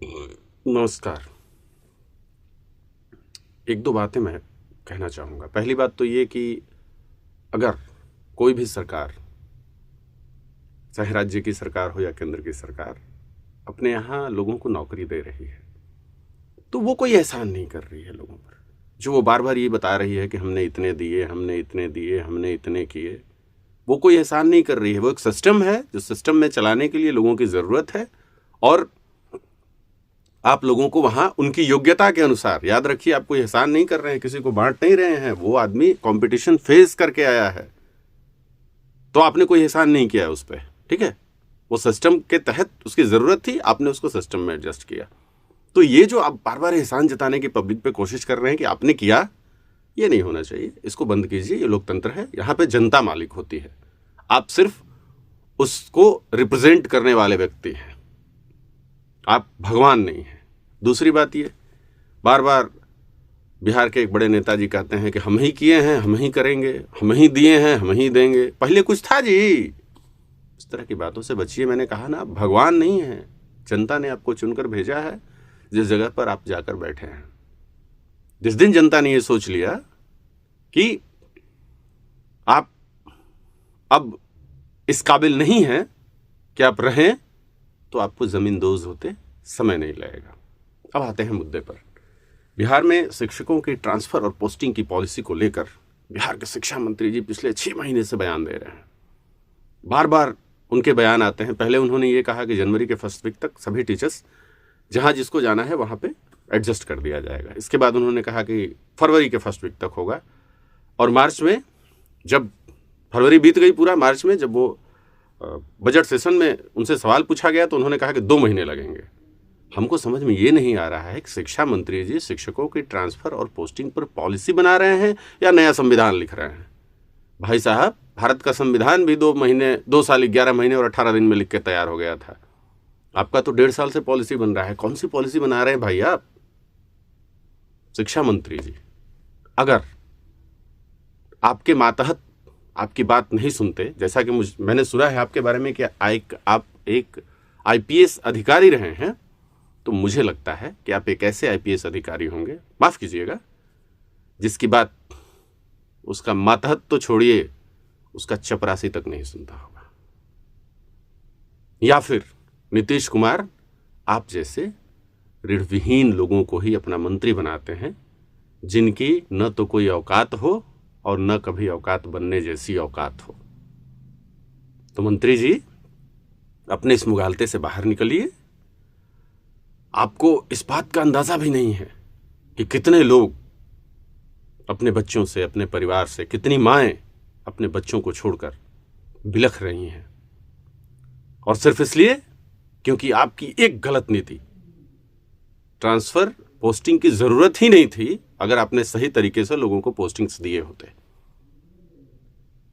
नमस्कार। एक दो बातें मैं कहना चाहूँगा। पहली बात तो ये कि अगर कोई भी सरकार, चाहे राज्य की सरकार हो या केंद्र की सरकार, अपने यहाँ लोगों को नौकरी दे रही है तो वो कोई एहसान नहीं कर रही है लोगों पर। जो वो बार बार ये बता रही है कि हमने इतने दिए, हमने इतने दिए, हमने इतने किए, वो कोई एहसान नहीं कर रही है। वो एक सिस्टम है जो सिस्टम में चलाने के लिए लोगों की ज़रूरत है, और आप लोगों को वहां उनकी योग्यता के अनुसार, याद रखिए, आप कोई एहसान नहीं कर रहे हैं, किसी को बांट नहीं रहे हैं। वो आदमी कंपटीशन फेस करके आया है तो आपने कोई एहसान नहीं किया उस पर, ठीक है। वो सिस्टम के तहत उसकी जरूरत थी, आपने उसको सिस्टम में एडजस्ट किया। तो ये जो आप बार बार एहसान जताने की पब्लिक पे कोशिश कर रहे हैं कि आपने किया, ये नहीं होना चाहिए। इसको बंद कीजिए। ये लोकतंत्र है, यहाँ पे जनता मालिक होती है, आप सिर्फ उसको रिप्रेजेंट करने वाले व्यक्ति हैं, आप भगवान नहीं हैं। दूसरी बात ये, बार बार बिहार के एक बड़े नेताजी कहते हैं कि हम ही किए हैं, हम ही करेंगे, हम ही दिए हैं, हम ही देंगे। पहले कुछ था जी। इस तरह की बातों से बचिए। मैंने कहा ना, भगवान नहीं है, जनता ने आपको चुनकर भेजा है जिस जगह पर आप जाकर बैठे हैं। जिस दिन जनता ने ये सोच लिया कि आप अब इस काबिल नहीं हैं कि आप रहें, तो आपको जमींदोज होते समय नहीं लगेगा। अब आते हैं मुद्दे पर। बिहार में शिक्षकों की ट्रांसफर और पोस्टिंग की पॉलिसी को लेकर बिहार के शिक्षा मंत्री जी पिछले 6 महीने से बयान दे रहे हैं। बार बार उनके बयान आते हैं। पहले उन्होंने ये कहा कि जनवरी के फर्स्ट वीक तक सभी टीचर्स जहां जिसको जाना है वहां पे एडजस्ट कर दिया जाएगा। इसके बाद उन्होंने कहा कि फरवरी के फर्स्ट वीक तक होगा, और मार्च में, जब फरवरी बीत गई पूरा, मार्च में जब वो बजट सेशन में उनसे सवाल पूछा गया तो उन्होंने कहा कि 2 महीने लगेंगे। हमको समझ में ये नहीं आ रहा है कि शिक्षा मंत्री जी शिक्षकों की ट्रांसफर और पोस्टिंग पर पॉलिसी बना रहे हैं या नया संविधान लिख रहे हैं। भाई साहब, भारत का संविधान भी 2 साल 11 महीने और 18 दिन में लिख के तैयार हो गया था। आपका तो 1.5 साल से पॉलिसी बन रहा है। कौन सी पॉलिसी बना रहे हैं भाई आप? शिक्षा मंत्री जी, अगर आपके मातहत आपकी बात नहीं सुनते, जैसा कि मैंने सुना है आपके बारे में कि आप एक IPS अधिकारी रहे हैं, तो मुझे लगता है कि आप एक ऐसे IPS अधिकारी होंगे, माफ कीजिएगा, जिसकी बात उसका मातहत तो छोड़िए, उसका चपरासी तक नहीं सुनता होगा। या फिर नीतीश कुमार आप जैसे ऋणविहीन लोगों को ही अपना मंत्री बनाते हैं, जिनकी न तो कोई औकात हो और न कभी औकात बनने जैसी औकात हो। तो मंत्री जी, अपने इस मुगालते से बाहर निकलिए। आपको इस बात का अंदाजा भी नहीं है कि कितने लोग अपने बच्चों से, अपने परिवार से, कितनी माएं अपने बच्चों को छोड़कर बिलख रही हैं, और सिर्फ इसलिए क्योंकि आपकी एक गलत नीति। ट्रांसफर पोस्टिंग की जरूरत ही नहीं थी अगर आपने सही तरीके से लोगों को पोस्टिंग्स दिए होते।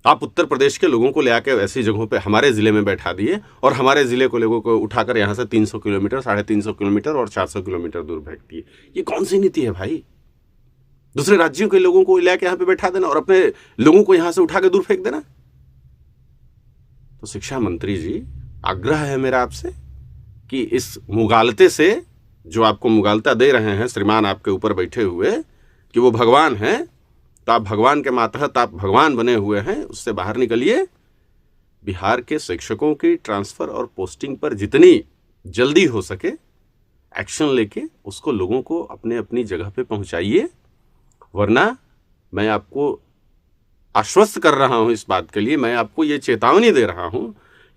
आप उत्तर प्रदेश के लोगों को ले आके ऐसी जगहों पे हमारे जिले में बैठा दिए, और हमारे जिले को लोगों को उठाकर यहाँ से 300 किलोमीटर, 350 किलोमीटर और 400 किलोमीटर दूर फेंक दिए। ये कौन सी नीति है भाई? दूसरे राज्यों के लोगों को ले आके यहाँ पे बैठा देना और अपने लोगों को यहाँ से उठा के दूर फेंक देना। तो शिक्षा मंत्री जी, आग्रह है मेरा आपसे कि इस मुगालते से, जो आपको मुगालता दे रहे हैं श्रीमान आपके ऊपर बैठे हुए कि वो भगवान हैं, तो आप भगवान के मातहत आप भगवान बने हुए हैं, उससे बाहर निकलिए। बिहार के शिक्षकों की ट्रांसफर और पोस्टिंग पर जितनी जल्दी हो सके एक्शन लेके उसको लोगों को अपने अपनी जगह पे पहुंचाइए, वरना मैं आपको आश्वस्त कर रहा हूं इस बात के लिए, मैं आपको ये चेतावनी दे रहा हूं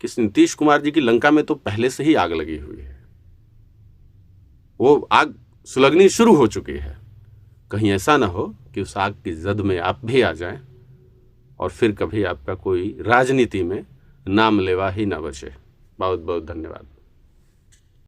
कि नीतीश कुमार जी की लंका में तो पहले से ही आग लगी हुई है। वो आग सुलगनी शुरू हो चुकी है। कहीं ऐसा ना हो कि उस आग की जद में आप भी आ जाएं और फिर कभी आपका कोई राजनीति में नाम लेवा ही ना बचे। बहुत बहुत धन्यवाद।